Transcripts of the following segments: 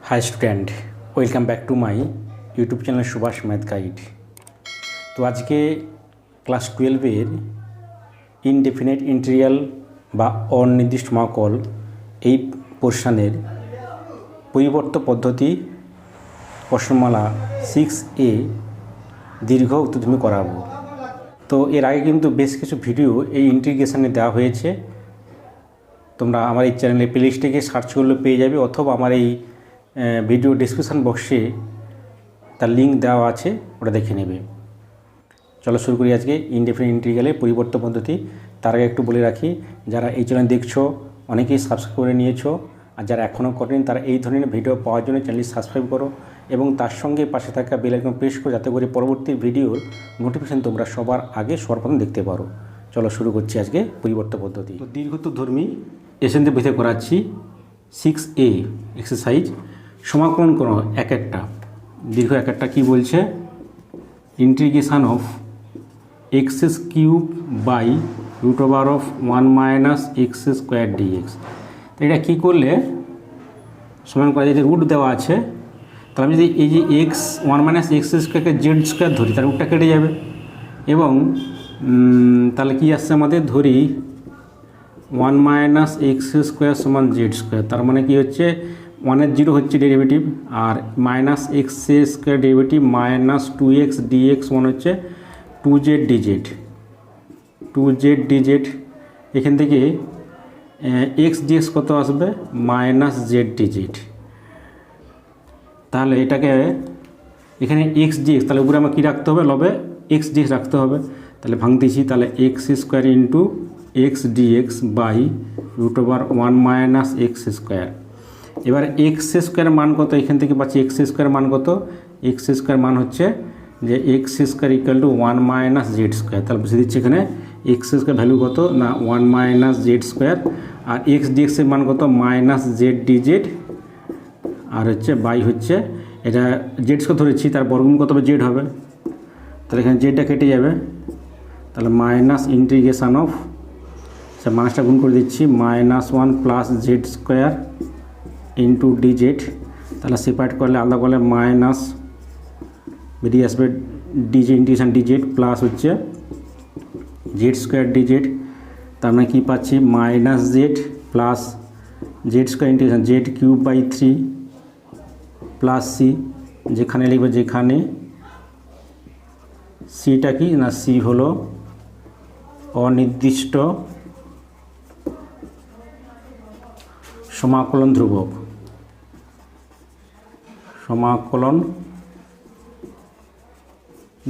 Hi student welcome back to my YouTube channel Subhash math guide. तो आज के class 12 indefinite integral বা অনির্দিষ্ট সমাকল এই পোর্শনের পরিবর্ত পদ্ধতি প্রশ্নমালা 6A দীর্ঘ উত্তরধর্মী করাবো। তো এর আগে কিন্তু বেশ কিছু ভিডিও এই ইন্টিগ্রেশনে দেওয়া হয়েছে, তোমরা আমার এই চ্যানেলে প্লেলিস্টে গিয়ে সার্চ করলে পেয়ে যাবে, অথবা আমার এই ভিডিও ডিসক্রিপশন বক্সে তার লিঙ্ক দেওয়া আছে, ওটা দেখে নেবে। চলো শুরু করি আজকে ইনডেফিনিট ইন্টিগ্রালের পরিবর্তন পদ্ধতি। তার আগে একটু বলে রাখি, যারা এই চ্যানেল দেখছো অনেকেই সাবস্ক্রাইব করে নিয়েছো, আর যারা এখনও করেনি তারা এই ধরনের ভিডিও পাওয়ার জন্য চ্যানেলটি সাবস্ক্রাইব করো এবং তার সঙ্গে পাশে থাকা বেল আইকন প্রেস করো, যাতে করে পরবর্তী ভিডিওর নোটিফিকেশন তোমরা সবার আগে সর্বপ্রথম দেখতে পারো। চলো শুরু করছি আজকে পরিবর্তন পদ্ধতি। তো দীর্ঘোত্তরধর্মী এসেন্তে ভিতরে করাচ্ছি 6A এক্সারসাইজ। সমাকলন করো এক একটা দীর্ঘ এক একটা কী বলছে, integration of x cube by root over of 1 - x square dx. এটা কী করলে সমান করা যায়, যে রুট দেওয়া আছে, তাহলে আমি যদি এই যে x 1 - x স্কোয়ারকে জেড স্কোয়ার ধরি, তার রুটটা কেটে যাবে, এবং তাহলে কি আসছে আমাদের, ধরি 1 - x স্কোয়ার সমান জেড স্কোয়ার, তার মানে কি হচ্ছে 1-এর 0 হচ্ছে ডেরিভেটিভ, আর -x square derivative -2x dx মানে হচ্ছে 2z dz। এখান থেকে x dx কত আসবে, -z dz। তাহলে এটাকে এখানে x dx, তাহলে উপরে আমার কী রাখতে হবে, লবে x dx রাখতে হবে। তাহলে ভাঙতেছি, তাহলে x square into x dx by root over 1 - x square. এবার এক্স স্কোয়ার মান কত, এখান থেকে পাচ্ছি এক্স স্কোয়ার মান কত, এক্স স্কোয়ার মান হচ্ছে যে x square equal to 1 - z square. তাহলে বুঝে দিচ্ছি এখানে এক্স স্কোয়ার ভ্যালু কত না 1 - জেড স্কোয়ার, আর এক্স ডিএক্সের মান কত -জেড ডিজেড, আর হচ্ছে বাই হচ্ছে এটা জেড স্কোয়ার ধরেছি, তার বর্গমূল কত হবে, জেড হবে। তাহলে এখানে জেডটা কেটে যাবে, তাহলে মাইনাস ইন্টিগ্রেশন অফ, মাইনাসটা গুণ করে দিচ্ছি, -1 + জেড স্কোয়ার ইন্টু ডিজেড। তাহলে সেপারেট করলে আলাদা করলে মাইনাস বেরিয়ে আসবে ডিজেড ইন্টিগ্রেশন ডিজেড প্লাস হচ্ছে জেড স্কোয়ার ডিজেড। তার মানে কী পাচ্ছি, -z plus z square integration z cube by 3 plus C, যেখানে লিখবে, যেখানে সিটা কি না, সি হলো অনির্দিষ্ট সমাকলন ধ্রুবক, সমাকলন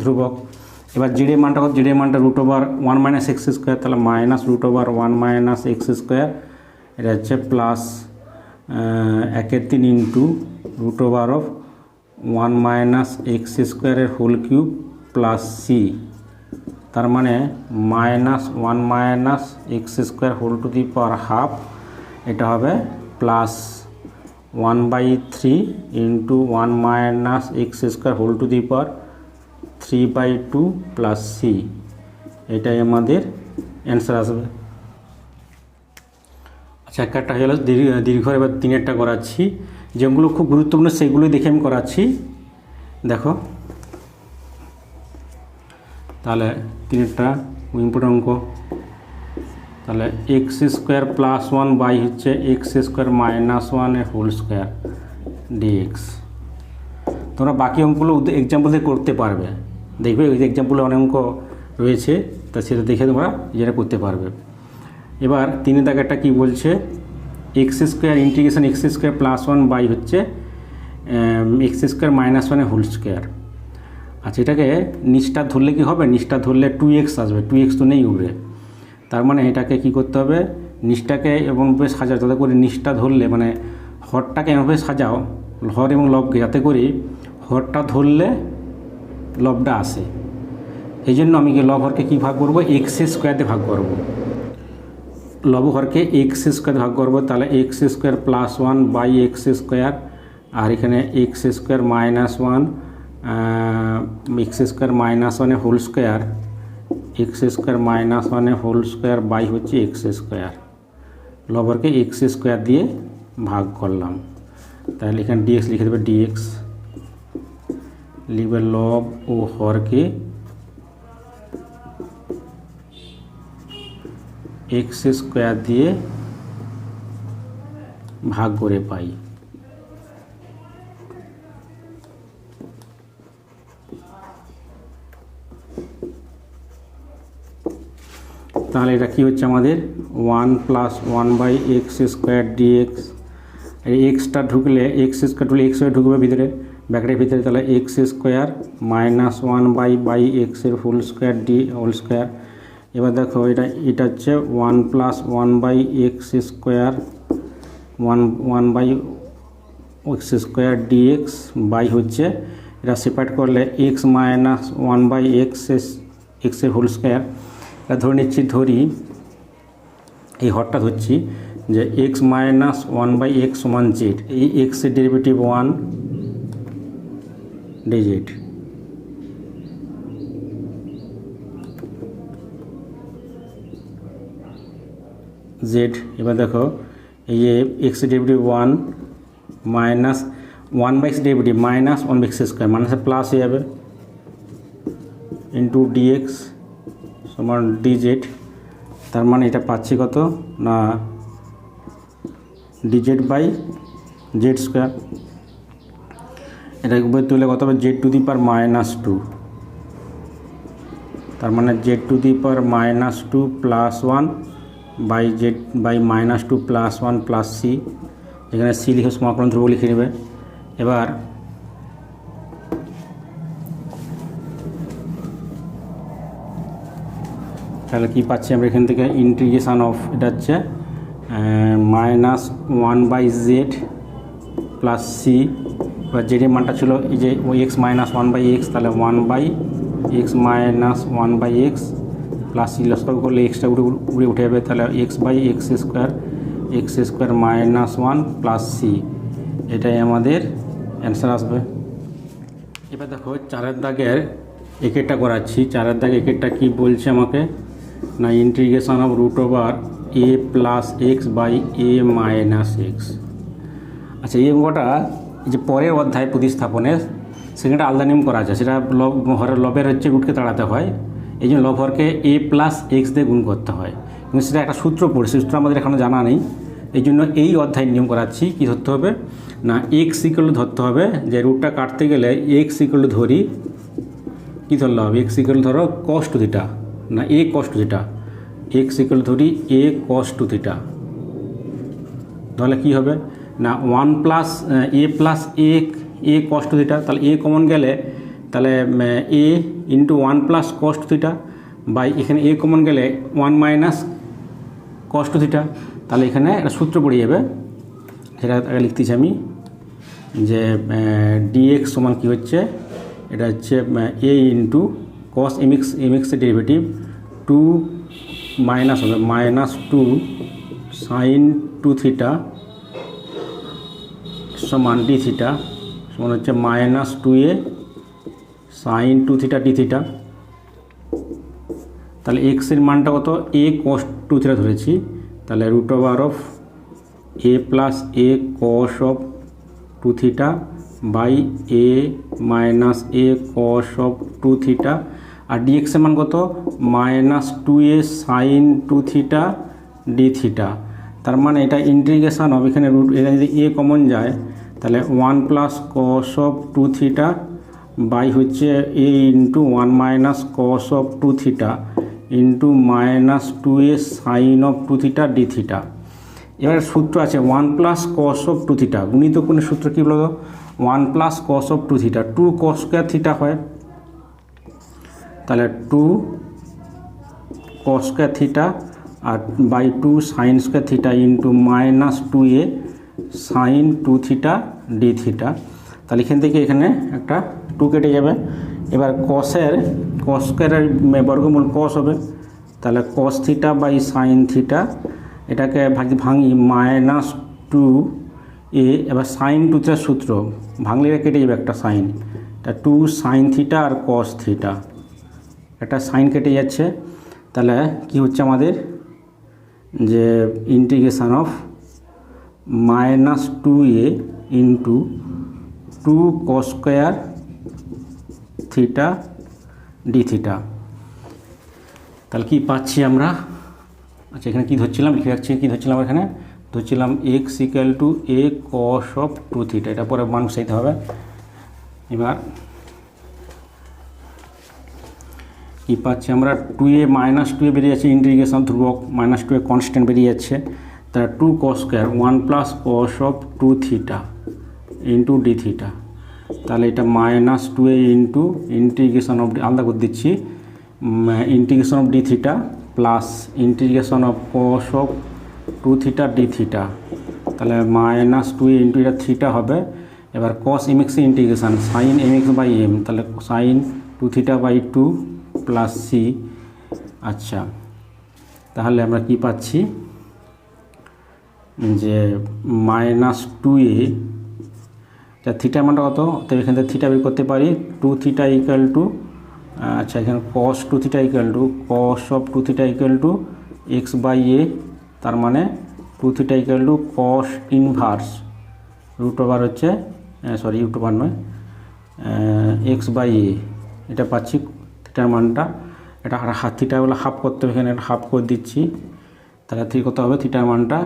ধ্রুবক। এবার জেডের মানটা কত, জেডের মানটা রুট ওভার 1 - x স্কোয়ার, তাহলে minus root over 1 - x square, এটা হচ্ছে plus 1/3 into root over of 1 - x স্কোয়ারের হোল কিউব প্লাস সি, তার মানে -1 - x square whole to the power half, এটা হবে plus 1/3 into 1 - x square whole to the power 3/2 plus C, এটাই আমাদের answer আসবে। আচ্ছা, একটা হয়ে গেল দীর্ঘ। এবার 3-এরটা করাচ্ছি, যেগুলো খুব গুরুত্বপূর্ণ সেগুলোই দেখে আমি করাচ্ছি। দেখো তাহলে 3-এরটা ইম্পর্টেন্ট অঙ্ক। তাহলে এক্স স্কোয়ার প্লাস 1 বাই হচ্ছে এক্স স্কোয়ার -1 এর হোল স্কোয়ার ডিএক্স। তোমরা বাকি অঙ্কগুলো এক্সাম্পল দিয়ে করতে পারবে, দেখবে ওই এক্সাম্পলে অনেক অঙ্ক রয়েছে, তা সেটা দেখে তোমরা যেটা করতে পারবে। এবার 3-এর দাগেরটা কী বলছে, x square integration x square plus 1 by হচ্ছে এক্স স্কোয়ার -1 এর হোল স্কোয়ার। আচ্ছা, এটাকে নিচটা ধরলে কি হবে, নিচটা ধরলে 2x আসবে, 2x তো নেই উপরে, তার মানে এটাকে কি করতে হবে, নিচটাকে এমনভাবে সাজাও যাতে করে নিচটা ধরলে, মানে হরটাকে এমনভাবে সাজাও, হর এবং লবকে, যাতে করে হরটা ধরলে লবটা আসে। এই জন্য আমি লব হরকে কী ভাগ করবো, এক্স স্কোয়ার দিয়ে ভাগ করব, লব হরকে এক্স স্কোয়ার ভাগ করবো। তাহলে x square plus 1 by x square, আর এখানে এক্স স্কোয়ার -1 এক্স স্কোয়ার -1 এর হোল স্কোয়ার, এক্স স্কোয়ার -1 এর হোল স্কোয়ার বাই হচ্ছে এক্স স্কোয়ার, লবরকে এক্স স্কোয়ার দিয়ে ভাগ করলাম। তাহলে এখানে ডিএক্স লিখে দেবে, ডিএক্স লিখবে লব ও হরকে এক্স স্কোয়ার দিয়ে ভাগ করে পাই। তাহলে এটা কি হচ্ছে আমাদের 1 + 1/x স্কোয়ার ডিএক্স। এই এক্সটা ঢুকলে এক্স স্কোয়ার ঢুকলে এক্স হয়ে ঢুকবে ভিতরে, ব্র্যাকেটের ভিতরে, তাহলে এক্স স্কোয়ার মাইনাস 1/x এর whole square D whole square. এবার দেখো এটা হচ্ছে 1 + 1/x square 1/x square dx by হচ্ছে এটা সেপারেট করলে x মাইনাস 1/x এর হোল স্কোয়ার। এটা ধরে নিচ্ছি, এই হরটা ধরছি যে x মাইনাস 1/x সমান জেড। এই x এর ডেরিভেটিভ 1 dz। জেড। এবার দেখো এই যে x এর derivative 1 minus 1/x derivative minus 1/x square মাইনাসে প্লাস হয়ে যাবে ইন্টু ডিএক্স সমান ডিজেড। তার মানে এটা পাচ্ছি কত না ডিজেড বাই জেড স্কোয়ার। এটা উপরে তুলে কত হবে z⁻²। তার মানে z⁻² plus 1 by z by -2 plus 1 plus C. এখানে সি লিখে সমাকলন ধ্রুবক লিখে নেবে। এবার তাহলে কী পাচ্ছি আমরা এখান থেকে ইন্টিগ্রেশান অফ এটা হচ্ছে -1/z প্লাস সি। এবার জেডের মানটা ছিল এই যে ওই x মাইনাস 1/x, তাহলে 1/x minus 1/x plus C লসক করলে এক্সটা উড়ে উঠে যাবে, তাহলে x/x square minus 1 plus C. এটাই আমাদের অ্যান্সার আসবে। এবার দেখো 4 দাগের একেরটা করাচ্ছি। 4 দাগে একেরটা কী বলছে আমাকে না integration of √a + x/a - x। আচ্ছা, এই অঙ্কটা যে পরের অধ্যায় প্রতিস্থাপনের সেখানটা আলাদা নিয়ম করা আছে। সেটা লবের হচ্ছে রুটকে তাড়াতে হয়, এই জন্য লব হরকে a + x দিয়ে গুণ করতে হয়। কিন্তু সেটা একটা সূত্র পড়ছে, সূত্র আমাদের এখনও জানা নেই। এই জন্য এই অধ্যায় নিয়ম করাচ্ছি। কি ধরতে হবে না x = ধরতে হবে, যে রুটটা কাটতে গেলে x = ধরি, কী ধরলে হবে x = ধরো cos 2θ না a cos 2θ, x = ধরি a cos 2θ। তাহলে কী হবে না 1 + a + a cos 2θ। তাহলে a কমন গেলে তাহলে a × 1 + cos 2θ বাই এখানে a কমন গেলে 1 মাইনাস cos 2θ। তাহলে এখানে একটা সূত্র পড়ে যাবে, সেটা আগে লিখতেছি আমি, যে dx সমান কী হচ্ছে, এটা হচ্ছে a × cos mx এর ডেরিভেটিভ 2 মাইনাস হবে -2 sin 2θ সমান dθ সমান হচ্ছে -2a sin 2θ dθ। তাহলে x এর মানটা কত a cos 2θ ধরেছি, তাহলে √a + a cos 2θ by a - a cos 2θ। আর dx এর মান কত -2a sin 2θ dθ। তার মানে এটা ইন্টিগ্রেশন হবে, এখানে এখানে যদি a কমন যায় তাহলে 1 + cos 2θ বাই হচ্ছে a × 1 - cos 2θ into -2a sin 2θ dθ। এবার সূত্র আছে 1 + cos 2θ গুণিত কোণের সূত্র কী বলো, 1 + cos 2θ 2 cos স্কোয়ার θ হয়, তাহলে 2 cos স্কোয়ার θ আর by 2 sin square θ into -2a sin 2θ dθ। তাহলে এখান থেকে এখানে একটা 2 কেটে যাবে। এবার cos স্কোয়ারের বর্গমূল cos হবে, তাহলে cos θ বাই sin θ, এটাকে ভাঙি -2a। এবার sin 2θ সূত্র ভাঙলে কেটে যাবে একটা সাইন, তা 2 sin θ আর cos θ, একটা সাইন কেটে যাচ্ছে। তাহলে কি হচ্ছে আমাদের যে integration of -2a into 2 cos square theta D theta. তাহলে কি পাচ্ছি আমরা? আচ্ছা, এখানে কি ধরছিলাম, লিখে রাখছি কি ধরছিলাম, এখানে ধরছিলাম x equal to a cos of 2 theta. এটা পরে মান বসাইতে হবে। এবার কি পাচ্ছি আমরা? 2a মাইনাস 2a বেরিয়ে যাচ্ছে, ইন্টিগ্রেশন ধ্রুবক, মাইনাস 2a কনস্ট্যান্ট বেরিয়ে যাচ্ছে। তার 2 cos square 1 plus cos of 2 theta into D theta. তাহলে এটা minus 2a into integration of, আলাদা করে দিচ্ছি, integration of d theta plus integration of cos of 2 theta D theta. তাহলে মাইনাস 2a ইন্টু এটা থিটা হবে। এবার cos m x integration sine m x by m, তাহলে sine 2 theta by 2 plus c. আচ্ছা, তাহলে আমরা কি পাচ্ছি যে মাইনাস 2a, যা থিটা মানটা কত, তো এখান থেকে থিটা বের করতে পারি 2 থিটা ইকুয়াল টু, আচ্ছা এখানে cos 2 theta equal to cos of 2 theta equal to x by a, তার মানে 2 theta equal to cos inverse root over হচ্ছে, সরি রুট ওভার নয়, এক্স বাই এ। এটা পাচ্ছি থিটার মানটা। এটা হাফ থিটা বলে হাফ করতে হবে, এখানে হাফ করে দিচ্ছি। তাহলে ঠিক কত হবে থিটার মানটা?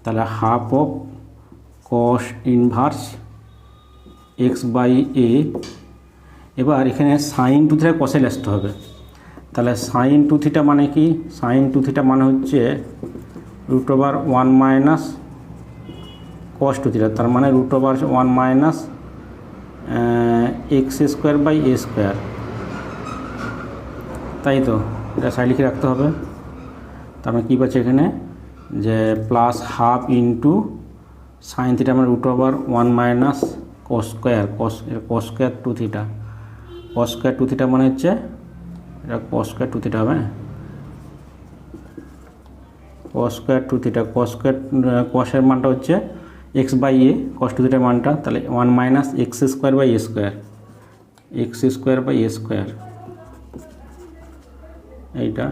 তাহলে half of cos inverse x by a. এবার এখানে সাইন 2 থিটা কষে আসতে হবে। তাহলে সাইন 2 থিটা মানে কি? সাইন 2 থিটা মানে হচ্ছে root over 1 minus cos 2 theta, তার মানে root over 1 minus x square by a square, তাই তো? এটা সাইড লিখে রাখতে হবে। তার মানে কী পাচ্ছি এখানে যে plus half into sine theta মানে root over 1 minus cos square, cos square 2 theta, cos square 2 theta মানে হচ্ছে এটা কস স্কোয়ার 2 থিটা হবে, কস স্কোয়ার 2 থিটা। কসের মানটা হচ্ছে এক্স বাই এ, কস 2 থিটার মানটা, তাহলে 1 minus x square by a square, x square by a square, এইটা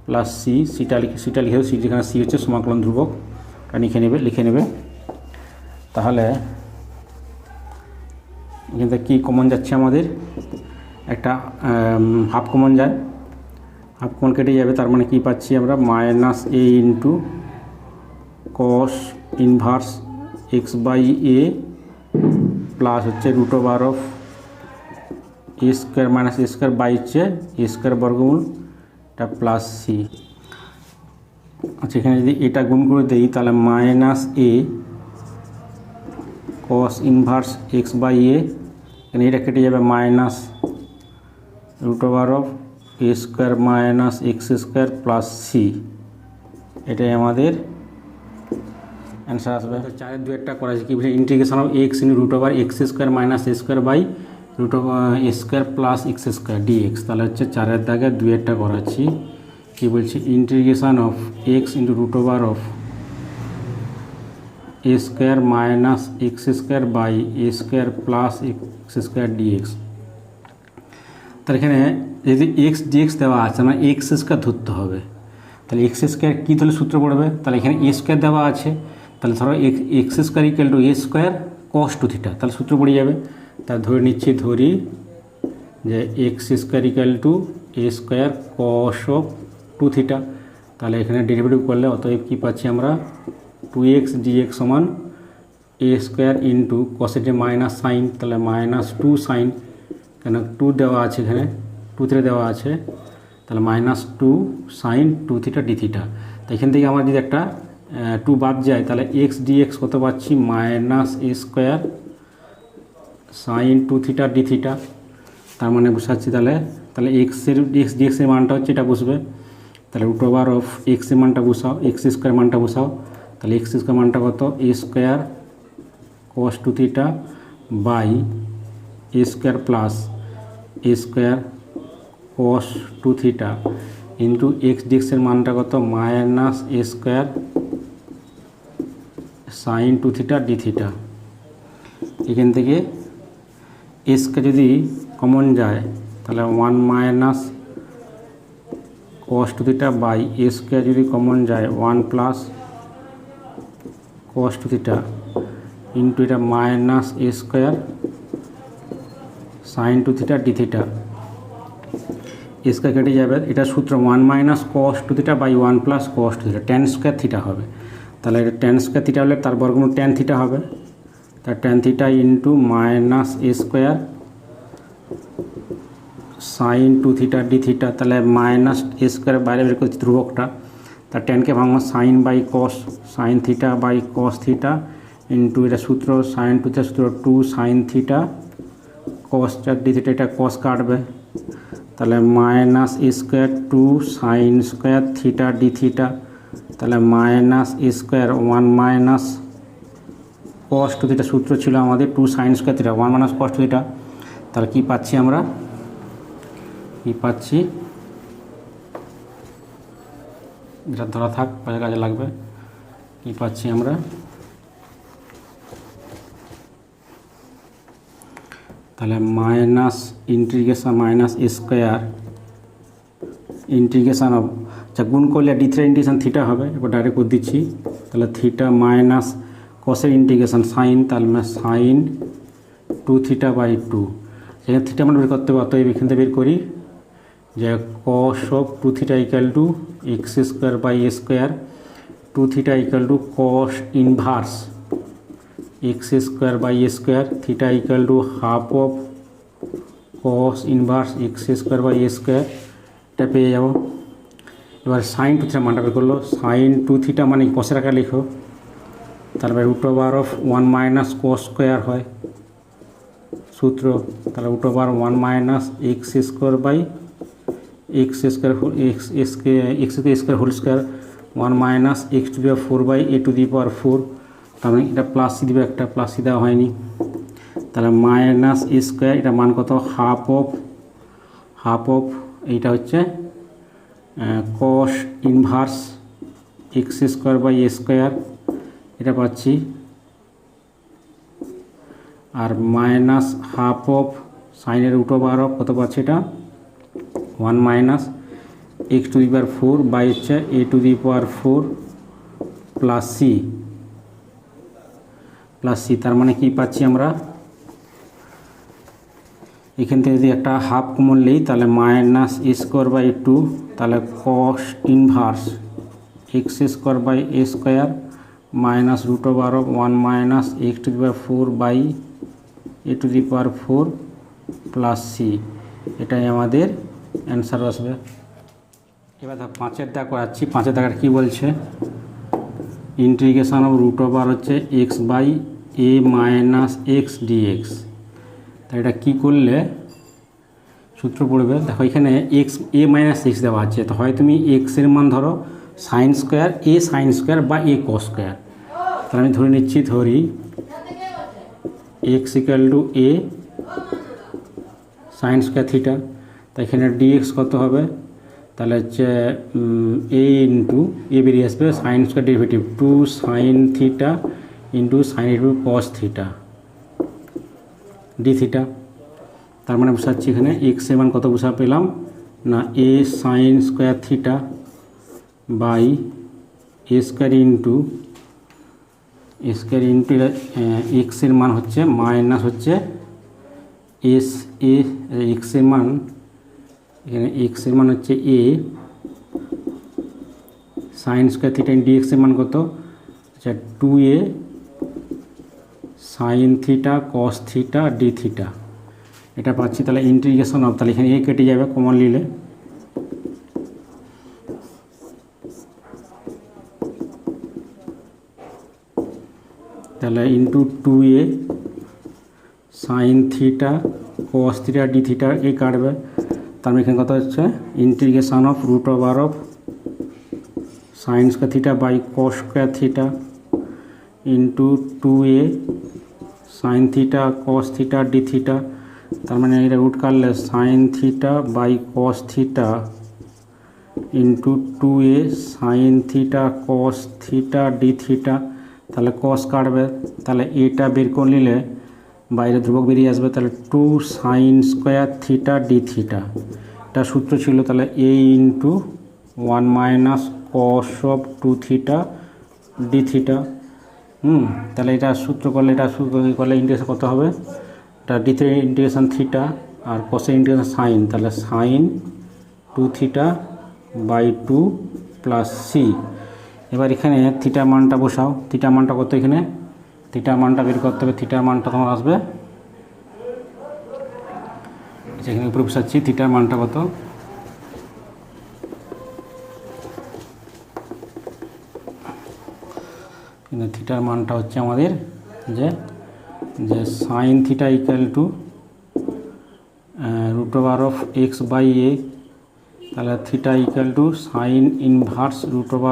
প্লাস সি। সিটা লিখে সি, যেখানে সি হচ্ছে সমাকলন ধ্রুবক, লিখে নেবে। তাহলে এখানে কি কমন যাচ্ছে আমাদের? একটা হাফ কমন যায়, হাফ কমন কেটে যাবে। তার মানে কি পাচ্ছি আমরা? Minus a into cos inverse x by a plus হচ্ছে root over of a square minus a square by হচ্ছে এ স্কোয়ার বর্গমূল, এটা প্লাস সি। আচ্ছা, এখানে যদি এটা গুণ করে দিই তাহলে minus a cos inverse x by a, এখানে এটা কেটে যাবে, minus root over of a square minus x square plus C, এটাই আমাদের অ্যান্সার আসবে। 4-এর 2-একটা করা আছে কি বলছে? Integration of x into root over x square minus a square by root over a square plus x square dx. তাহলে হচ্ছে 4-এর দাগে 2-একটা করাচ্ছি। কী বলছি? Integration of x into root over of a square minus x square by a square plus x square dx. তাহলে এখানে যদি এক্স ডিএক্স দেওয়া আছে, মানে এক্স স্কোয়ার ধরতে হবে। তাহলে এক্স স্কোয়ার কী তাহলে সূত্র পড়বে? তাহলে এখানে এ স্কোয়ার দেওয়া আছে, তাহলে ধরো x square equal to A square cos 2 theta, তাহলে সূত্র পড়ে যাবে। তাহলে ধরি যে x square equal to A square cos of 2 theta. তাহলে এখানে ডেরিভেটিভ করলে অতএব কী পাচ্ছি আমরা? 2x dx সমান এ স্কোয়ার ইন্টু কসের যে মাইনাস সাইন, তাহলে মাইনাস 2 সাইন, কেন 2 দেওয়া আছে এখানে, 2 থিটা দেওয়া আছে, তাহলে minus 2 sine 2 theta D theta. তো এখান থেকে আমার যদি একটা 2 বাদ যায়, তাহলে এক্স ডিএক্স কত পাচ্ছি? Minus a square sine 2 theta D theta. তার মানে বসাচ্ছি তাহলে এক্স ডিএক্সের মানটা হচ্ছে এটা বসবে। তাহলে রুট ওভার অফ এক্সের মানটা বসাও, এক্স স্কোয়ার মানটা বসাও। তাহলে এক্স স্কোয়ার মানটা কত? A square cos 2 theta by a square plus a square cos 2 theta into x ডিএক্সের মানটা কত? Minus a square sine 2 theta D theta. এখান থেকে এসকে যদি কমন যায় তাহলে 1 minus cos 2 theta by a square যদি কমন যায় 1 plus cos two theta into এটা minus a square sine two theta D theta, a square কেটে যাবে, এটা সূত্র 1 minus cos two theta by 1 plus cos two theta, tan square theta হবে। তাহলে এটা ট্যান স্কোয়ার থিটা হলে তার বর্গমূল ট্যান থিটা হবে, তার tan theta into minus a square sine two theta D theta. তাহলে মাইনাস এ স্কোয়ার বাইরে বের করছি ধ্রুবকটা, তার ট্যানকে ভাঙবো sine by cos, sine theta by cos theta into এটা সূত্র সাইন টু থিটা সূত্র 2 sine theta cos d theta, এটা কস কাটবে, তাহলে minus a square 2 sine square theta D theta, তাহলে minus a square 1 minus cos two theta সূত্র ছিল আমাদের 2 sine square theta 1 minus cos two theta. তাহলে কী পাচ্ছি আমরা, কী পাচ্ছি, এটা ধরা থাক, পরে কাজে লাগবে। কী পাচ্ছি আমরা, তাহলে minus integration minus square integration of, আচ্ছা গুণ করলে ডি থ্রি ইন্টিগ্রেশন থিটা হবে, এবার ডাইরেক্ট করে দিচ্ছি। তাহলে থিটা মাইনাস কসের ইন্টিগ্রেশন সাইন, তাহলে সাইন 2 থিটা বাই 2, এখানে থিটা মানে বের করতে হবে, অতএব এখান থেকে বের করি যে cos of 2 theta equal to x square by a square, 2 theta equal to cos inverse x square by a square, theta equal to half of cos inverse x square by a square, এটা পেয়ে যাব। এবার sign 2 theta মানটা বের করলো, sign 2 theta মানে কসের আকারে লিখো, তারপরে root over of 1 minus cos square হয় সূত্র, তাহলে root over 1 minus x square by x square x square whole square 1 minus x to the power 4 by a to the power 4, তার মানে এটা প্লাস সি দিবে, একটা প্লাস সি দেওয়া হয়নি, তাহলে মাইনাস এ স্কোয়ার, এটা মান কত হাফ অফ এইটা হচ্ছে cos inverse x square by a square, এটা পাচ্ছি, আর মাইনাস হাফ অফ সাইনের রুট ওভার অফ কত পাচ্ছি, এটা 1 minus x to the power 4 by হচ্ছে a to the power 4 plus C, তার মানে কি পাচ্ছি আমরা, এখান থেকে যদি একটা হাফ কমন নেই তাহলে মাইনাস এ স্কোয়ার বাই 2, তাহলে cos inverse x square by a square minus root over of 1 minus x to the power 4 by a to the power 4 plus C, এটাই আমাদের অ্যান্সার আসবে। এবার 5-এর দাগ করাচ্ছি, 5-এর দাগের কী বলছে, ইন্টিগ্রেশন অফ রুট ওভার হচ্ছে x by a minus x dx. তাই এটা কী করলে সূত্র পড়বে, দেখো এখানে এক্স এ মাইনাস এক্স দেওয়া আছে, তো হয় তুমি এক্সের মান ধরো সাইন স্কোয়ার এ সাইন স্কোয়ার বা এ কস স্কোয়ার, তাহলে আমি ধরে নিচ্ছি, ধরি x equal to A sine square theta, তাই এখানে ডিএক্স কত হবে, তাহলে হচ্ছে এ ইন্টু এ বেরিয়ে আসবে sine square derivative 2 sine theta into sign derivative কস থিটা ডি থিটা, তার মানে বসাচ্ছি এখানে এক্স এর মান কত বসা পেলাম না a sine square theta by a square into এক্সের মান হচ্ছে মাইনাস হচ্ছে এক্সের মান, এখানে এক্সের মান হচ্ছে এ সাইন স্কোয়ার থিটা ইন্টু এক্সের মান কত, আচ্ছা 2a sine theta cos theta D theta, এটা পাচ্ছি। তাহলে ইন্টিগ্রেশন অফ, তাহলে এখানে এ কেটে যাবে কমন নিলে, তাহলে into 2a sine theta cos theta D theta এ কাটবে, তার মানে এখানে কত হচ্ছে integration of root over of sine square theta by cos square theta into 2a sine theta cos theta D theta, তার মানে এটা রুট কাটলে sine theta by cos theta into 2a sine theta cos theta D theta, তাহলে cos কাটবে, তাহলে এটা বের করে নিলে বাইরে ধ্রুবক বেরিয়ে আসবে, তাহলে 2 sine square theta D theta, এটা সূত্র ছিল, তাহলে a into 1 minus cos of 2 theta D theta, তাহলে এটা সূত্র করলে ইন্টিগ্রেশন কত হবে, এটা ডিতে ইন্টিগ্রেশন থিটা আর কসের ইন্টিগ্রেশন সাইন, তাহলে সাইন 2θ/2 প্লাস সি। এবার এখানে থিটার মানটা বসাও, থিটার মানটা কত, এখানে থিটার মানটা বের করতে হবে। থিটার মানটা তোমার আসবে, এখানে উপরে বসাচ্ছি, থিটার মানটা কত, কিন্তু থিটার মানটা হচ্ছে আমাদের যে sine theta equal two √(x/a), তাহলে theta equal two sign inverse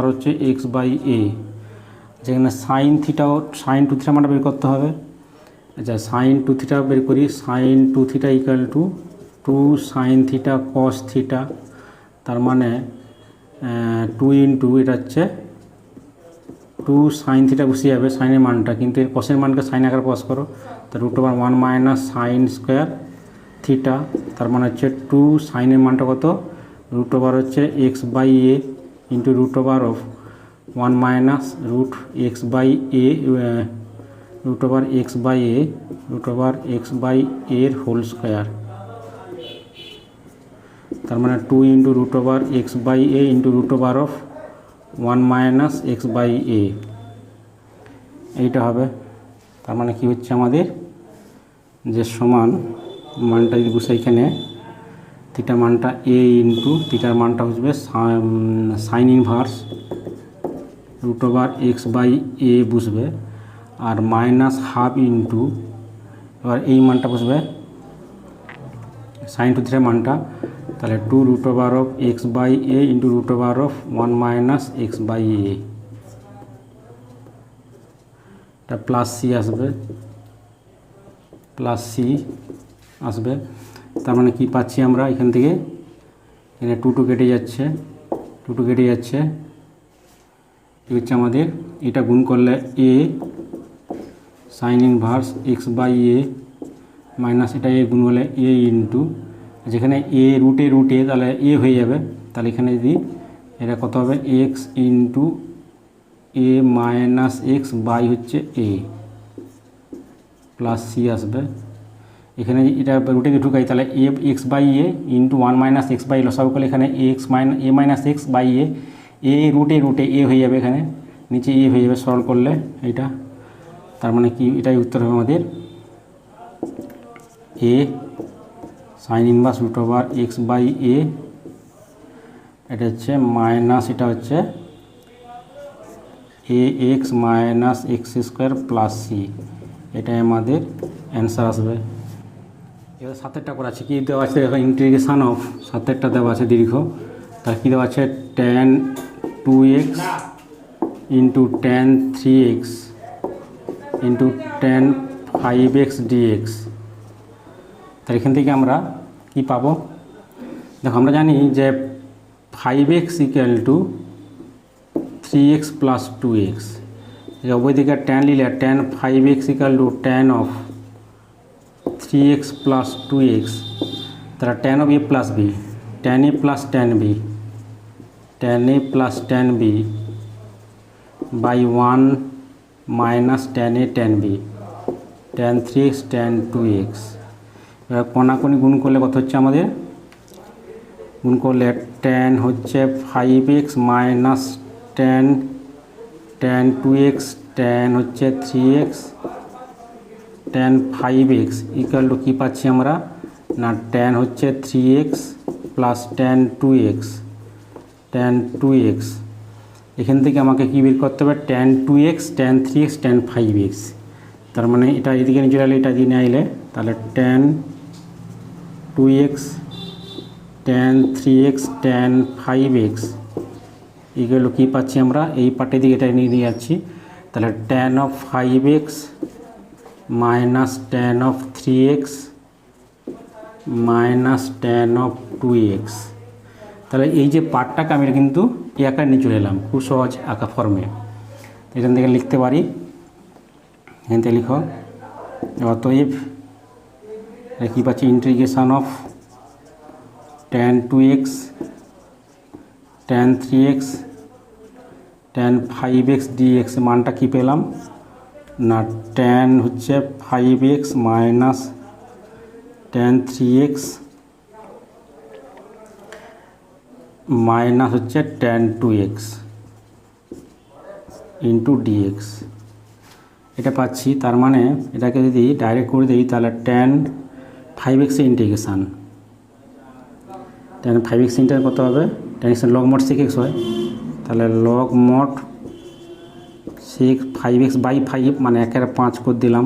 হচ্ছে x/a। যেখানে সাইন 2θ মানটা বের করতে হবে। আচ্ছা, সাইন 2θ বের করি, sine 2θ equal to 2 sine theta cos theta, তার মানে 2 ইন্টু এটা হচ্ছে 2 সাইন থিটা বসিয়ে যাবে সাইনের মানটা, কিন্তু এর কসের মানকে সাইন আকারে কস করো, তা √1 মাইনাস সাইন স্কোয়ার থিটা, তার মানে হচ্ছে 2 সাইনের মানটা কত, হচ্ছে x/a ইন্টু √1 মাইনাস x/a এর হোল স্কোয়ার, তার মানে 2 into x/a into √1 minus x/a, এইটা হবে। তার মানে কি হচ্ছে আমাদের যে সমান মানটা যদি বসে এখানে থিটা মানটা a ইন্টু থিটার মানটা হচ্ছে সাইন ইনভার্স x/a বসবে, আর মাইনাস হাফ ইন্টু, এবার এই মানটা বসবে সাইন 2θ মানটা, তাহলে 2 x/a ইন্টু √1 মাইনাস x/a, এটা প্লাস সি আসবে, তার মানে কি পাচ্ছি আমরা এখান থেকে, এখানে 2 কেটে যাচ্ছে, কি হচ্ছে আমাদের, এটা গুণ করলে a sign inverse x/a minus এটা a গুণ করলে a ইন্টু, যেখানে a রুটে তাহলে a হয়ে যাবে, তাহলে এখানে যদি এটা কত হবে x into a minus x by হচ্ছে a প্লাস সি আসবে। এখানে এটা রুটে ঢুকাই, তাহলে x/a ইন্টু 1 মাইনাস x/a লসাগু করলে এখানে a মাইনাস x/a, a রুটে a হয়ে যাবে, এখানে নিচে a হয়ে যাবে সরল করলে এইটা, তার মানে কি এটাই উত্তর হবে আমাদের a সাইন ইনভার্স x/a, এটা হচ্ছে মাইনাস, এটা হচ্ছে ax minus x² plus C, এটাই আমাদের অ্যান্সার আসবে। এবার 7টা করা আছে, কি দেওয়া আছে, ইন্টিগ্রেশন অফ 7টা দেওয়া আছে দীর্ঘ, তার কী দেওয়া আছে, tan 2x into tan 3x into tan 5x dx। তার এখান থেকে আমরা কি পাবো, দেখো আমরা জানি যে 5x equal two 3x plus 2x, উভয় দিকে tan নিলে tan 5x equal to tan of 3x plus 2x, তাহলে tan of a plus b, tan a plus tan b by 1 minus tan a tan b, tan 3x tan 2x। এবার কোনাকুনি গুণ করলে কত হচ্ছে আমাদের, গুণ করলে tan হচ্ছে 5x minus tan 2x tan হচ্ছে 3x tan 5x equal two কী পাচ্ছি আমরা না, tan হচ্ছে 3x প্লাস tan 2x, এখান থেকে আমাকে কী বের করতে হবে, tan 2x tan 3x tan 5x, তার মানে এটা এদিকে নিয়ে চলে এলে, এটা দিয়ে নিয়ে এলে, তাহলে tan 2x tan 3x tan 5x এগুলো কী পাচ্ছি আমরা, এই পার্টের দিকে এটা নিয়ে যাচ্ছি, তাহলে tan of 5x minus tan of 3x minus tan of 2x, তাহলে এই যে পার্টটাকে আমি কিন্তু এই আকারে নিয়ে চলে এলাম, খুব সহজ আঁকা ফর্মে, এখান থেকে লিখতে পারি, এখান থেকে লিখো, অতএব কী পাচ্ছি, integration of tan 2x tan 3x tan 5x dx মানটা কী পেলাম না ট্যান হচ্ছে 5x minus tan 3x minus হচ্ছে ট্যান 2x ইন্টু ডিএক্স, এটা পাচ্ছি। তার মানে এটাকে যদি ডাইরেক্ট করে দিই তাহলে ট্যান 5x এর ইন্টিগ্রেশান, ট্যান 5x ইন্টিগ্রেশন কত হবে, ট্যান লগ মোট 6x হয়, তাহলে লগ মোট 5x বাই 5 মানে 1/5 করে দিলাম,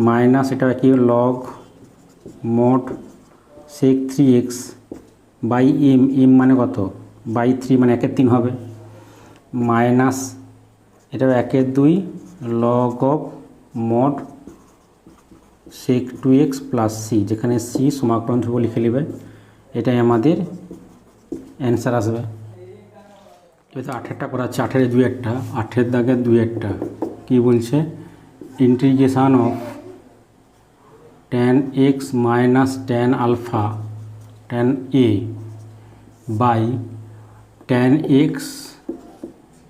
মাইনাস এটা কি লগ মোট 3x বাই এম মানে কত বাই 3 মানে 1/3 হবে, মাইনাস এটা 1/2 লগ অফ মোট 2x প্লাস সি, যেখানে সি সমাকলন ধ্রুবক লিখে নেবে, এটাই আমাদের অ্যান্সার আসবে। এবার তো 18টা করা আছে, 18 2 একটা, 18 দাগের 2 একটা কী বলছে, integration of tan x minus tan alpha tan a by tan x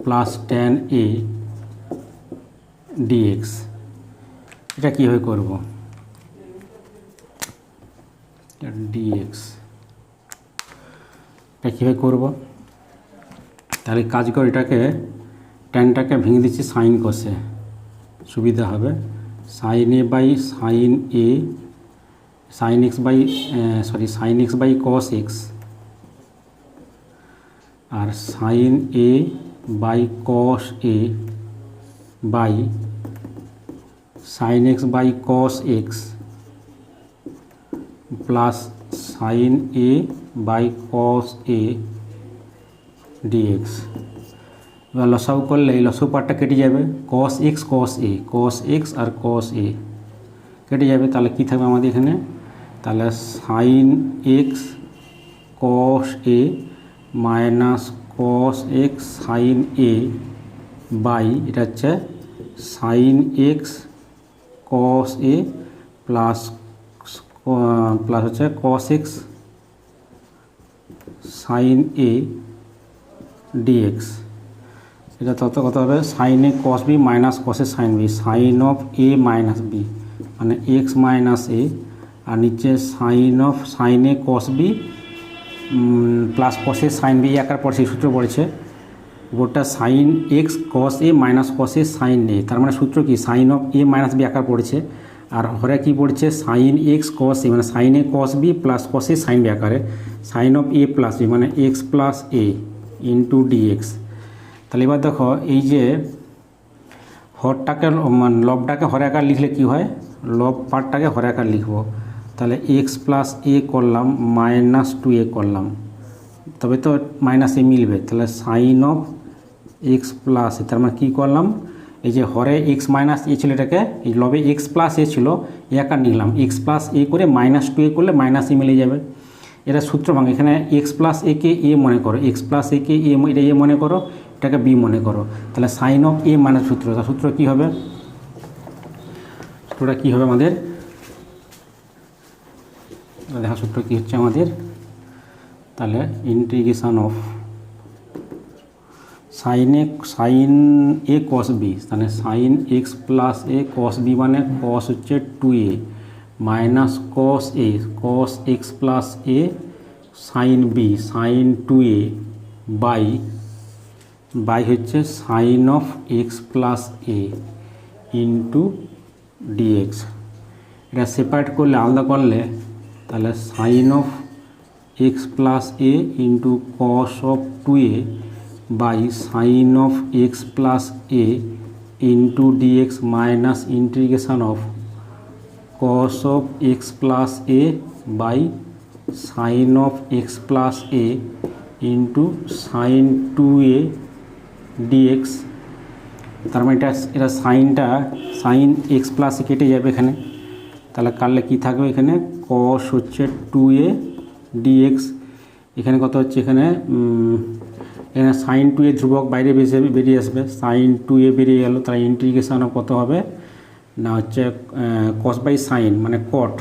plus tan a dx, এটা কীভাবে করব, dx এটা কীভাবে করব, তাহলে কাজ করে এটাকে ট্যানটাকে ভেঙে দিচ্ছি সাইন কষে, সুবিধা হবে। Sine a by sine a, sine x by sine x by cos x, আর sine a by cos a by sine x by cos x plus sine a by cos a dx. এবার লসাগু করলে এই লসাগু পার্টটা কেটে যাবে, কস x আর cos এ কেটে যাবে, তাহলে কী থাকবে আমাদের এখানে, তাহলে sine x cos a minus cos x sine a by এটা হচ্ছে sine x cos a plus হচ্ছে cos x sine a dx, এটা তত কত হবে sine a cos b minus cos a sine b, sine of a minus b মানে x minus a, আর নিচে sine a cos b plus cos a sine b, একার পর সেই সূত্র পড়েছে গোটা sine x cos a minus cos a sine a, তার মানে সূত্র কি sine of a minus b আকার পড়েছে, আর হরে কী পড়ছে সাইন এক্স কস এ মানে sine a cos b plus cos a sine b আকারে, sine of a plus b মানে x plus a into dx. তাহলে এবার দেখো এই যে হরটাকে মানে লবটাকে হরে আকার লিখলে কি হয়, লব পার্টটাকে হরে আকার লিখবো, তাহলে এক্স প্লাস এ করলাম মাইনাস 2a করলাম, তবে তো মাইনাস এ মিলবে, তাহলে সাইন অফ এক্স প্লাস এ, তার মানে কী করলাম এই যে হরে এক্স মাইনাস এ ছিল এটাকে এই লবে এক্স প্লাস এ ছিল এ আকার নিলাম, এক্স প্লাস এ করে মাইনাস 2a করলে মাইনাস এ মিলে যাবে, এটা সূত্র ভাঙ, এখানে এক্স প্লাস এ কে এ মনে করো, এক্স প্লাস এ কে এটা এ মনে করো, এটাকে বি মনে করো, তাহলে সাইন অফ এ মানে সূত্র, তার সূত্র কী হবে, সূত্রটা কী হবে আমাদের দেখা, সূত্র কী হচ্ছে আমাদের, তাহলে integration of sine a cos b, তাহলে sine x plus a cos b মানে কস হচ্ছে 2a minus cos x plus a sine b sine 2a by হচ্ছে sine of x plus a into dx, এটা separate করলে আলাদা করলে তাহলে sine of x plus a into cos of 2a by sine of x plus a into dx minus integration of cos of x plus a by sine of x plus a into sine 2a dx. তার মানে এটা sign x plus কেটে যাবে এখানে, তাহলে কাটলে কী থাকবে এখানে কস হচ্ছে 2a ডিএক্স, এখানে কত হচ্ছে এখানে সাইন 2a ধ্রুবক বাইরে বেরিয়ে আসবে, সাইন 2a বেরিয়ে গেল, তাহলে ইন্টিগ্রেশন কত হবে না হচ্ছে কস বাই সাইন মানে কট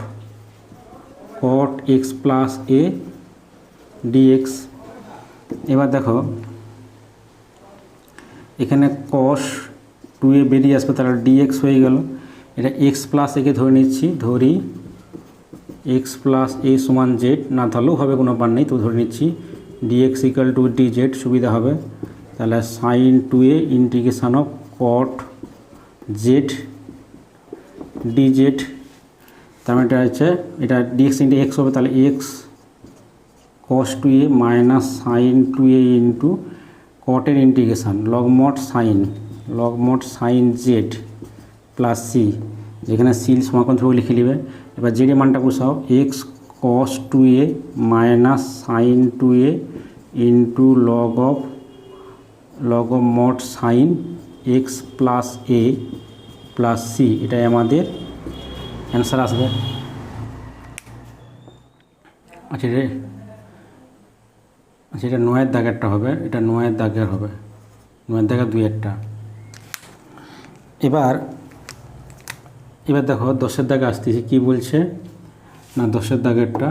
এক্স প্লাস এ ডিএক্স। এবার দেখো এখানে কস 2a বেরিয়ে আসবে, তাহলে ডিএক্স হয়ে গেল। এটা এক্স প্লাস একে ধরে নিচ্ছি, ধরি এক্স প্লাস এ সমান জেড, না ধরলেও হবে, কোনো ব্যাপার নেই, তো ধরে নিচ্ছি dx equal to d z, সুবিধা হবে। তাহলে sine 2a integration of cot z d z, তার মানে এটা হচ্ছে এটা ডিএক্স ইন্টু এক্স হবে, তাহলে x cos 2a minus sine 2a into কটের integration log mod sine z plus C, যেখানে সিল সমাকলন থেকে লিখে নেবে। এবার জেডের মানটা বসাও, x cos 2a minus sine 2a into log of mod sine x plus a plus C, এটাই আমাদের অ্যান্সার আসবে। আচ্ছা রে, আচ্ছা এটা 9-এর দাগেরটা হবে, এটা 9-এর দাগের হবে, 9-এর দাগের 2-এরটা। এবার দেখো 10-এর দাগে আসতেছি, কী বলছে না, 10-এর দাগেরটা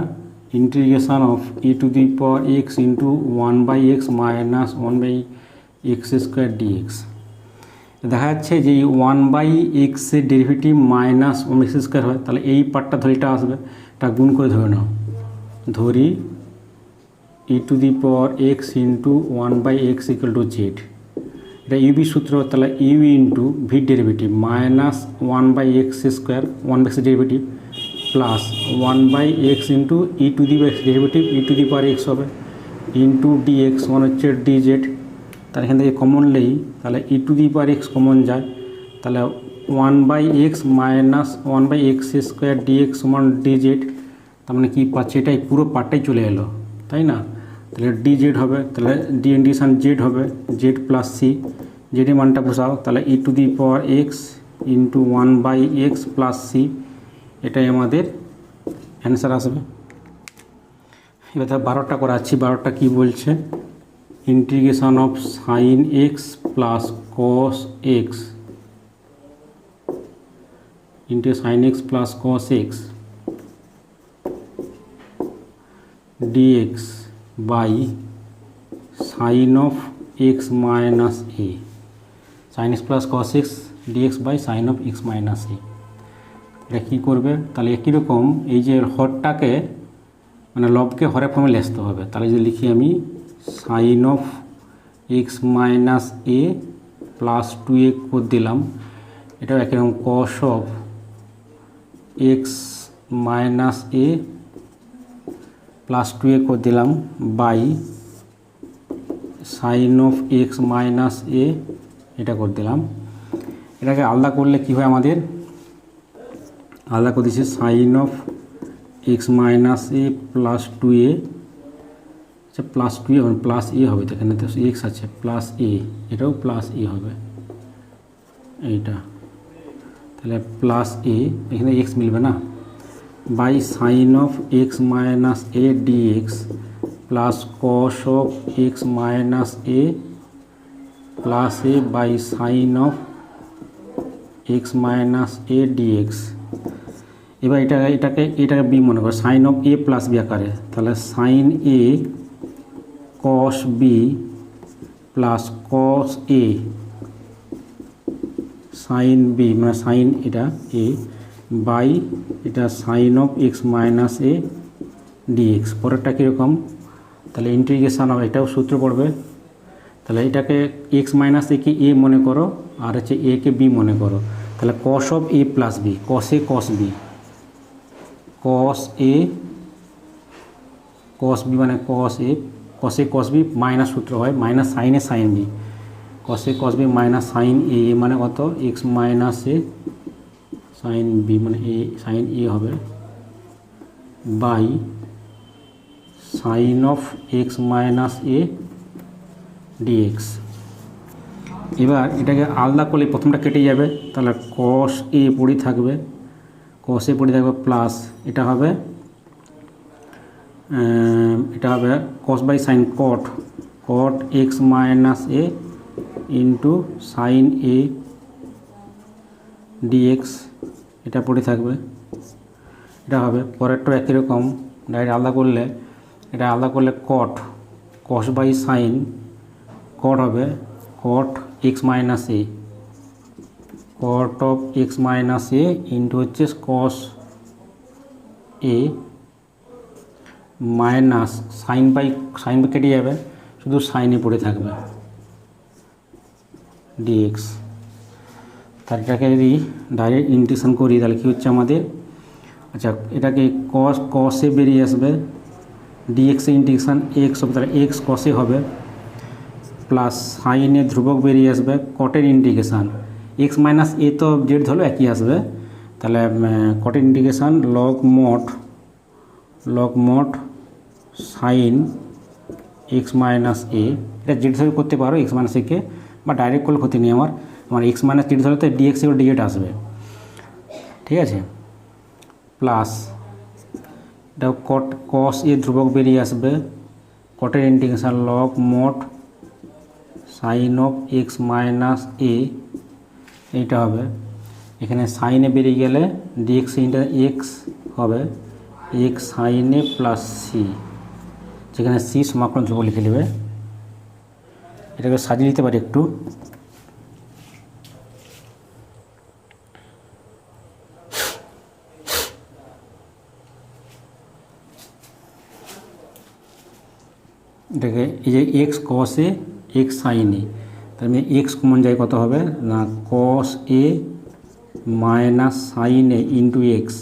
integration of e to the power x into 1/x minus 1/x square dx. দেখা যাচ্ছে যে 1/x এর ডেরিভেটিভ মাইনাস 1x স্কোয়ার হয়, তাহলে এই পার্টটা ধরে এটা আসবে, এটা গুণ করে ধরে নাও, ধরি e to the power x into 1/x equal to z, এটা ইউবি সূত্র, তাহলে u into v derivative minus 1/x square 1x derivative plus 1/x into e to the x derivative e to the power x হবে into dx, মানে হচ্ছে D Z. তাহলে এখান থেকে common নেই, তাহলে e to the power x common যায়, তাহলে 1/x minus 1/x square dx সমান ডি জেড, তার মানে কী পাচ্ছে, এটাই পুরো পার্টটাই চলে এলো, তাই না? তাহলে ডি জেড হবে, তাহলে ডি ইন্টিগ্রেশন জেড হবে, জেড প্লাস সি, জেডের মানটা বসাও, তাহলে e to the power x into 1/x plus C, এটাই আমাদের অ্যান্সার আসবে। এবার 12টা করাচ্ছি, 12টা কী বলছে, integration of sine x plus cos x into sine x plus cos x dx by sine of x minus a, sine x plus cos x dx by sine of x minus a. এটা কী করবে, তাহলে একই রকম এই যে হরটাকে মানে লবকে হরের ফর্মে লিখতে হবে, তাহলে যদি লিখি আমি sine of x minus a plus 2a করে দিলাম, এটাও একই রকম cos of x minus a plus 2a করে দিলাম by sine of x minus a, এটা করে দিলাম। এটাকে আলাদা করলে কী হয়, আমাদের আলাদা করে দিচ্ছি sine of x minus a plus 2a, আচ্ছা প্লাস 2a হবে প্লাস এ হবে, তো এখানে তো এক্স আছে প্লাস এ, এটাও প্লাস এ হবে এইটা, তাহলে প্লাস এ, এখানে এক্স মিলবে না, by sine of x minus a dx plus cos of x minus a plus a by sine of x minus a dx. এবার এটাকে বি মনে করো, sine of a plus b আকারে, তাহলে sine a cos b plus cos a sine b, মানে sine এটা a by এটা sine of x minus a dx. পরেরটা কীরকম, তাহলে ইন্টিগ্রেশান হবে, এটাও সূত্র পড়বে, তাহলে এটাকে এক্স মাইনাস এ কে এ মনে করো, আর হচ্ছে এ কে বি মনে করো, তাহলে cos of a plus b, cos a cos b, cos a cos b মানে cos a cos b minus সূত্র হয় minus sine a sine b, cos a cos b minus sine a মানে কত x minus a sine b মানে a sine a হবে by sine of x minus a dx. এবার এটাকে আলাদা করলে প্রথমটা কেটে যাবে, তাহলে কস এ পড়ে থাকবে, কস এ পড়ে থাকবে প্লাস এটা হবে cos by sine cot x minus a into sine a dx, এটা পড়ে থাকবে, এটা হবে। পরেরটা একই রকম, ডাইরেক্ট আলাদা করলে এটা আলাদা করলে কস বাই সাইন কট হবে cot x minus a cot of x minus a into হচ্ছে cos a minus sine by কেটে যাবে, শুধু সাইনে পড়ে থাকবে ডিএক্স। তার এটাকে যদি ডাইরেক্ট ইন্টিগ্রেশন করি তাহলে কী হচ্ছে আমাদের, আচ্ছা এটাকে কসে বেরিয়ে আসবে, ডিএক্সে ইন্টিগ্রেশন এক্স হবে, তাহলে এক্স কসে হবে, প্লাস সাইনে ধ্রুবক বেরিয়ে আসবে, কটের ইন্টিগ্রেশন এক্স মাইনাস এ তো জেড ধরলো একই আসবে, তাহলে কটের integration log mod sine x minus a, এটা জেড ধরে করতে পারো এক্স মাইনাস একে, বা ডাইরেক্ট করলে ক্ষতি নেই আমার এক্স মাইনাস জেড ধরে তো ডিএক্স এর ডিজেড আসবে, ঠিক আছে। প্লাস এটা কস এ ধ্রুবক বেরিয়ে আসবে, কটের integration log mod sine of x minus a, এইটা হবে, এখানে সাইনে বেরিয়ে গেলে ডিএক্স ইন্টা এক্স হবে এক্স সাইনে প্লাস সি, যেখানে সি সমাকলন ধ্রুবক লিখে নেবে। এটাকে সাজিয়ে দিতে পারি একটু, এটাকে এই যে এক্স কসে এক্স সাইনে, তার মানে এক্স কমন যায় কত হবে না cos a minus sine a into x,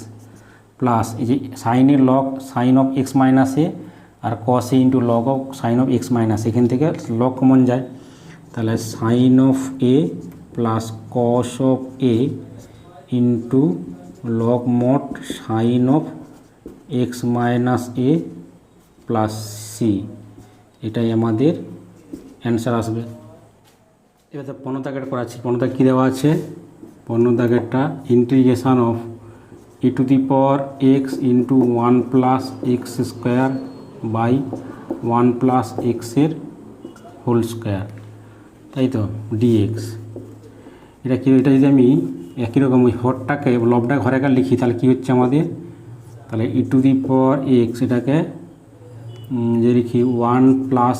plus এই যে সাইনে log sine of x minus a আর cos a into log of sine of x minus, এখান থেকে লগ কমন যায়, তাহলে sine of a plus cos of a into log mod sine of x minus a plus C, এটাই আমাদের answer আসবে। এবার তো 15 দাগের করাচ্ছি। 15 দাগ কী দেওয়া আছে, 15 দাগেরটা integration of e to the power x into 1 plus x square by 1 plus এক্সের হোল স্কোয়ার, তাই তো ডিএক্স। এটা কি, এটা যদি আমি একই রকম ওই হরটাকে লবটা ঘরে কার লিখি তাহলে কী হচ্ছে আমাদের, তাহলে e to the power x এটাকে যে লিখি 1 প্লাস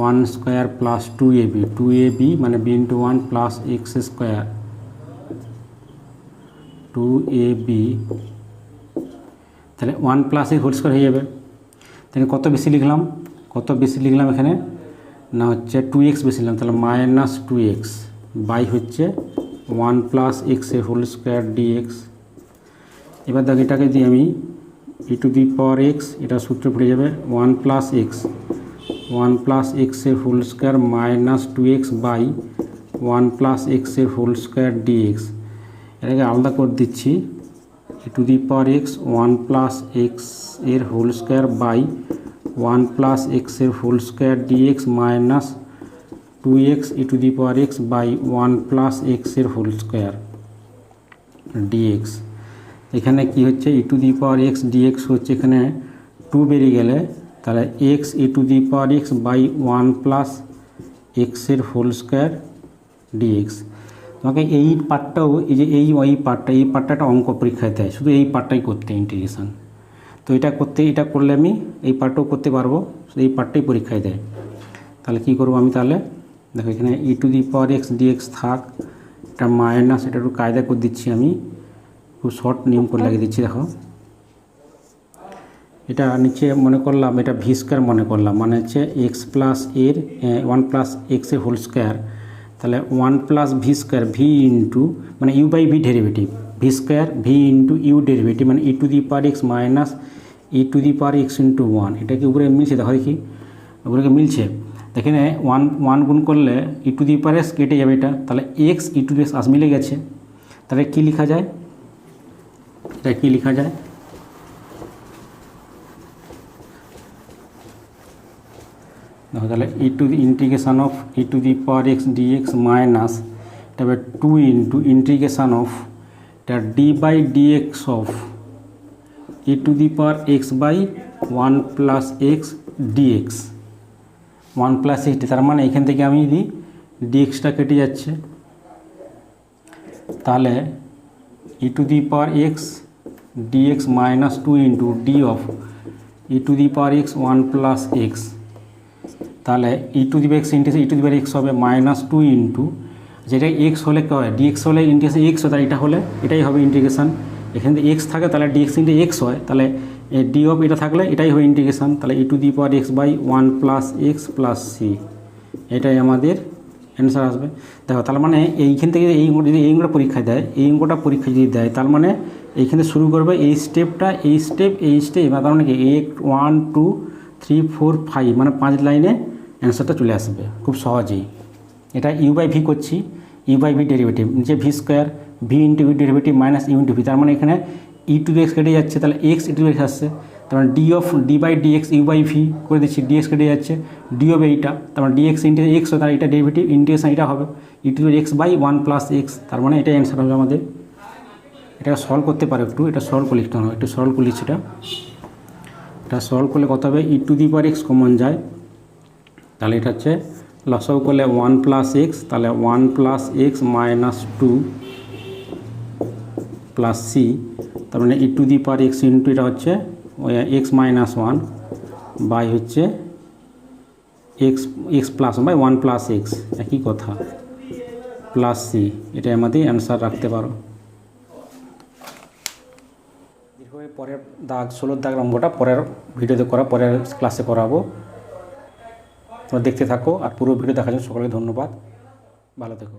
1 স্কোয়ার প্লাস 2ab মানে b into 1 plus x square 2ab, তাহলে 1 প্লাস এ হোল স্কোয়ার হয়ে যাবে। তাহলে কত বেশি লিখলাম এখানে না হচ্ছে 2x বেশি লিখলাম, তাহলে মাইনাস 2x বাই হচ্ছে 1 প্লাস এক্সের হোল স্কোয়ার ডিএক্স। এবার দেখো এটাকে যদি আমি ই টু দি পাওয়ার এক্স, এটা সূত্র পড়ে যাবে 1 প্লাস এক্সের whole square minus 2x by 1 plus এক্সের হোল স্কোয়ার ডিএক্স। এটাকে আলাদা করে দিচ্ছি, e to the power x 1 plus x এর হোল স্কোয়ার বাই 1 প্লাস এক্সের whole square d x minus 2x e to the power x by 1 plus এক্সের whole square d x. এখানে কি হচ্ছে e to the power x d x হচ্ছে, এখানে 2 বেরিয়ে গেলে তাহলে x e to the power x by 1 plus এক্সের হোল স্কোয়ার ডিএক্স। তোমাকে এই পার্টটাও এই যে এই পার্টটা একটা অঙ্ক পরীক্ষায় দেয়, শুধু এই পার্টটাই করতে ইন্টিগ্রেশন, তো এটা করলে আমি এই পার্টটাও করতে পারবো, এই পার্টটাই পরীক্ষায় দেয়। তাহলে কি করব আমি, তাহলে দেখো এখানে e to the power x d x থাক, এটা মাইনাস, এটা একটু কায়দা করে দিচ্ছি আমি, খুব শর্ট নিয়ম করে লাগিয়ে দিচ্ছি। দেখো এটা নিচে মনে করলাম এটা ভি স্কোয়ার মনে করলাম, মানে হচ্ছে এক্স প্লাস এর 1 প্লাস এক্সের হোল স্কোয়ার, তাহলে 1 plus v square v into মানে u by v derivative, v square v into u derivative মানে e to the power x minus e to the power x into 1, এটাকে উপরে মিলছে, দেখো দেখি উপরে মিলছে। এখানে 1 গুণ করলে ই টু দি পাওয়ার এক্স কেটে যাবে এটা, তাহলে x e to the x মিলে গেছে, তাহলে কী লেখা যায়, এটা কি লেখা যায়, দেখো তাহলে e to the integration of e to the power x d x minus তারপরে 2 ইন্টু ইন্টিগ্রেশন অফ এটা d by d x of e to the power x by 1 plus x d x, 1 plus x, তার মানে এখান থেকে আমি যদি ডিএক্সটা কেটে যাচ্ছে, তাহলে e to the power x d x minus 2 into d of e to the power x 1 plus x, তাহলে e to the power x into e to the power x হবে মাইনাস 2 ইন্টু যেটা এক্স হলে কী হয়, dx হলে integration x হয়, তাহলে এটা হলে এটাই হবে ইন্টিগ্রেশন। এখানে যদি এক্স থাকে তাহলে ডিএক্স ইন্টু এক্স হয়, তাহলে ডি অফ এটা থাকলে এটাই হবে ইন্টিগ্রেশন, তাহলে e to the power x by 1 plus x plus C, এটাই আমাদের অ্যান্সার আসবে। দেখো তার মানে এইখান থেকে এই অঙ্ক যদি এই অঙ্কটা পরীক্ষায় দেয়, এই অঙ্কটা পরীক্ষা যদি দেয়, তার মানে এইখানে শুরু করবে এই স্টেপটা, এই স্টেপ তার মানে কি 1 1 2 3 4 5 মানে 5 লাইনে অ্যান্সারটা চলে আসবে খুব সহজেই। এটা ইউ বাই ভি করছি, ইউ বাই ভি ডেরিভেটিভ, নিচে v square, v into v derivative minus u into v, তার মানে এখানে ই টু এক্স কেটে যাচ্ছে, তাহলে এক্স ই টু এক্স আসছে, তার মানে d by d x u by v করে দিচ্ছি, ডিএক্স কেটে যাচ্ছে, ডি অফ এইটা, তার মানে ডিএক্স ইন্টু এক্স হয়, তার এটা ডেরিভেটিভ ইন্টিগ্রেশন এটা হবে e to x by 1 plus x, তার মানে এটাই অ্যান্সার হবে আমাদের। এটা সলভ করতে পারো একটু, এটা সলভ করে লিখতে হবে, একটু সলভ করে লিখছি। এটা সলভ করলে কত হবে, e to the power x common যায়, তাহলে এটা হচ্ছে লসাগু করলে 1 প্লাস এক্স, তাহলে 1 plus x minus 2 plus C, তার মানে e to the power x into এটা হচ্ছে এক্স মাইনাস 1 বাই হচ্ছে x plus by 1 plus x, একই কথা, প্লাস সি, এটাই আমাদের অ্যান্সার রাখতে পারো। পরের দাগ 16 দাগ অঙ্কটা পরের ভিডিওতে পরের ক্লাসে করাবো, তোমরা দেখতে থাকো। আর পুরো ভিডিও দেখার জন্য সকলকে ধন্যবাদ, ভালো থেকো।